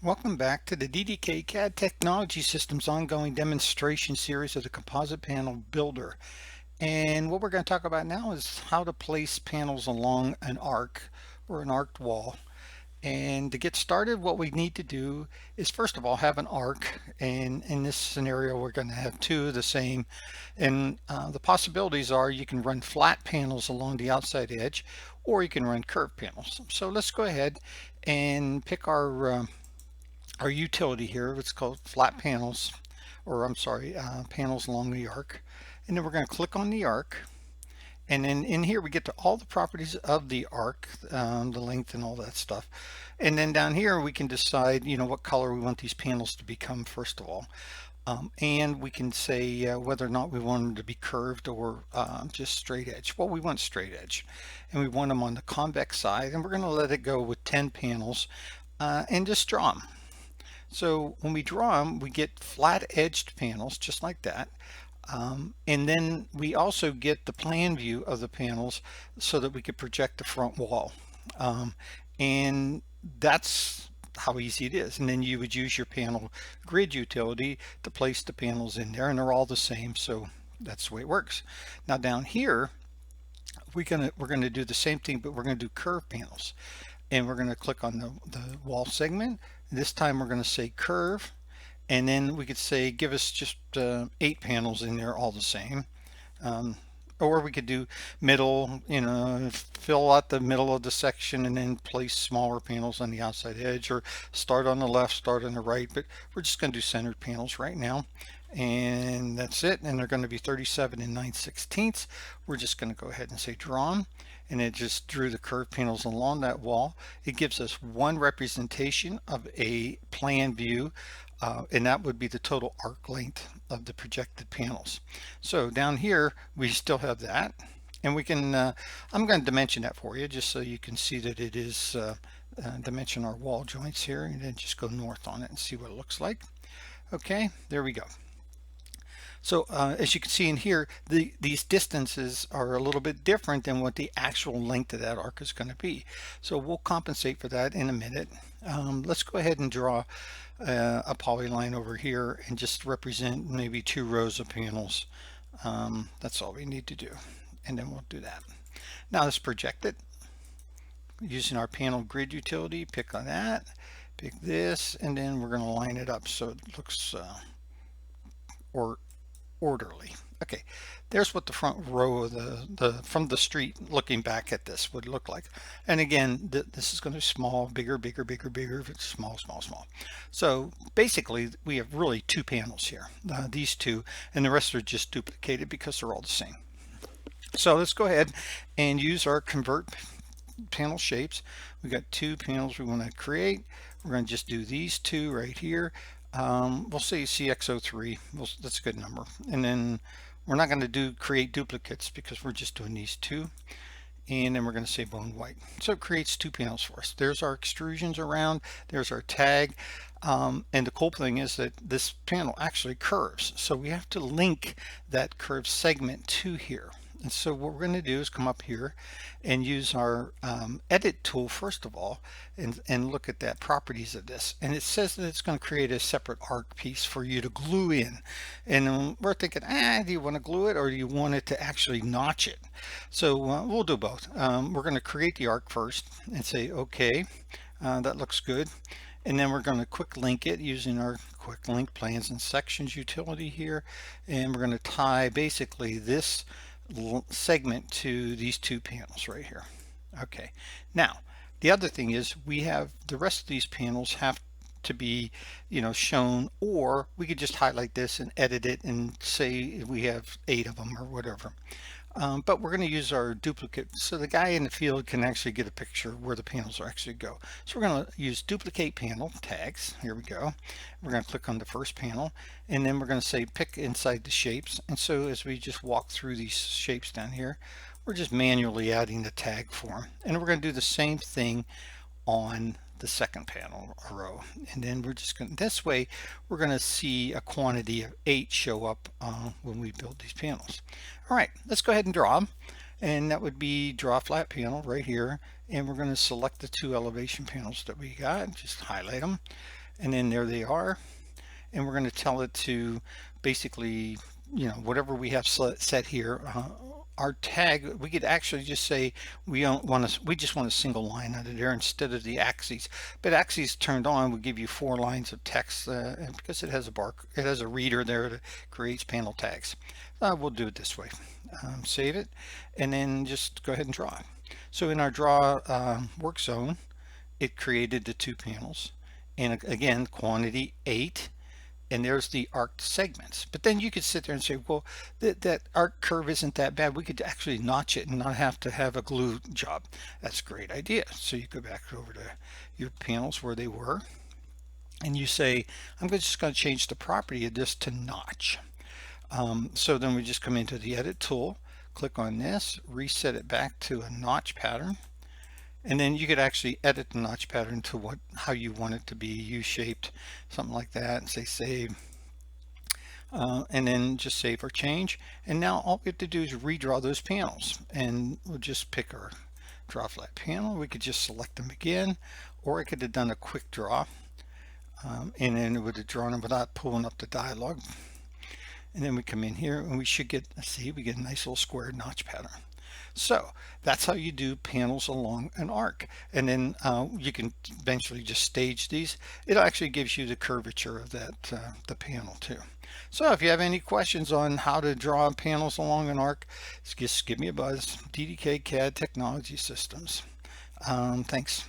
Welcome back to the DDK CAD Technology Systems ongoing demonstration series of the Composite Panel Builder. And what we're going to talk about now is how to place panels along an arc or an arced wall. And to get started, what we need to do is first of all have an arc, and in this scenario we're going to have two of the same, and the possibilities are you can run flat panels along the outside edge or you can run curved panels. So let's go ahead and pick our utility here. It's called flat panels, or I'm sorry, panels along the arc. And then we're going to click on the arc, and then in here we get to all the properties of the arc, the length and all that stuff. And then down here we can decide, what color we want these panels to become first of all. And we can say whether or not we want them to be curved or just straight edge. Well, we want straight edge, and we want them on the convex side, and we're going to let it go with 10 panels and just draw them. So when we draw them, we get flat edged panels just like that. And then we also get the plan view of the panels so that we could project the front wall. And that's how easy it is. And then you would use your panel grid utility to place the panels in there, and they're all the same. So that's the way it works. Now down here, we're gonna do the same thing, but we're gonna do curve panels. And we're going to click on the wall segment. This time we're going to say curve, and then we could say give us just 8 panels in there all the same. Or we could do middle, fill out the middle of the section and then place smaller panels on the outside edge, or start on the left, start on the right, but we're just going to do centered panels right now. And that's it, and they're going to be 37 and 9/16. We're just going to go ahead and say drawn, and it just drew the curved panels along that wall. It gives us one representation of a plan view, and that would be the total arc length of the projected panels. So down here we still have that, and we can I'm going to dimension that for you just so you can see that it is dimension our wall joints here, and then just go north on it and see what it looks like. Okay, there we go. So as you can see in here, these distances are a little bit different than what the actual length of that arc is going to be. So we'll compensate for that in a minute. Let's go ahead and draw a polyline over here and just represent maybe 2 rows of panels. That's all we need to do. And then we'll do that. Now let's project it. Using our panel grid utility, pick on that, pick this, and then we're going to line it up so it looks orderly. Okay, there's what the front row of the from the street looking back at this would look like. And again, this is going to be small, bigger, bigger, bigger, bigger. If it's small, small, small. So basically we have really 2 panels here, these 2, and the rest are just duplicated because they're all the same. So let's go ahead and use our convert panel shapes. We got 2 panels we want to create. We're going to just do these 2 right here. We'll say CX03, that's a good number. And then we're not going to create duplicates because we're just doing these 2. And then we're going to say bone white. So it creates 2 panels for us. There's our extrusions around, there's our tag. And the cool thing is that this panel actually curves. So we have to link that curved segment to here. And so what we're going to do is come up here and use our edit tool first of all, and look at that properties of this. And it says that it's going to create a separate arc piece for you to glue in. And we're thinking, do you want to glue it or do you want it to actually notch it? So we'll do both. We're going to create the arc first and say, okay, that looks good. And then we're going to quick link it using our quick link plans and sections utility here. And we're going to tie basically this segment to these 2 panels right here. Okay, now the other thing is we have the rest of these panels have to be shown, or we could just highlight this and edit it and say we have 8 of them or whatever. But we're going to use our duplicate so the guy in the field can actually get a picture where the panels actually go. So we're going to use duplicate panel tags. Here we go. We're going to click on the first panel, and then we're going to say pick inside the shapes. And so as we just walk through these shapes down here, we're just manually adding the tag form. And we're going to do the same thing on the second panel row, and then we're just going this way we're going to see a quantity of 8 show up when we build these panels. All right, let's go ahead and draw them, and that would be draw flat panel right here, and we're going to select the 2 elevation panels that we got, just highlight them, and then there they are. And we're going to tell it to basically, whatever we have set here. Our tag, we could actually just say we just want a single line under there instead of the axes. But axes turned on will give you 4 lines of text, and because it has a reader there that creates panel tags. We'll do it this way. Save it, and then just go ahead and draw. So in our draw work zone, it created the 2 panels, and again, quantity 8. And there's the arc segments. But then you could sit there and say, well, that arc curve isn't that bad. We could actually notch it and not have to have a glue job. That's a great idea. So you go back over to your panels where they were, and you say, I'm just going to change the property of this to notch. So then we just come into the edit tool, click on this, reset it back to a notch pattern. And then you could actually edit the notch pattern to how you want it to be, U-shaped, something like that, and say save. And then just save or change. And now all we have to do is redraw those panels. And we'll just pick our draw flat panel. We could just select them again, or I could have done a quick draw. And then it would have drawn them without pulling up the dialog. And then we come in here and we should get, see, we get a nice little square notch pattern. So that's how you do panels along an arc. And then you can eventually just stage these. It actually gives you the curvature of that the panel too. So if you have any questions on how to draw panels along an arc, just give me a buzz. DDK CAD Technology Systems. Thanks.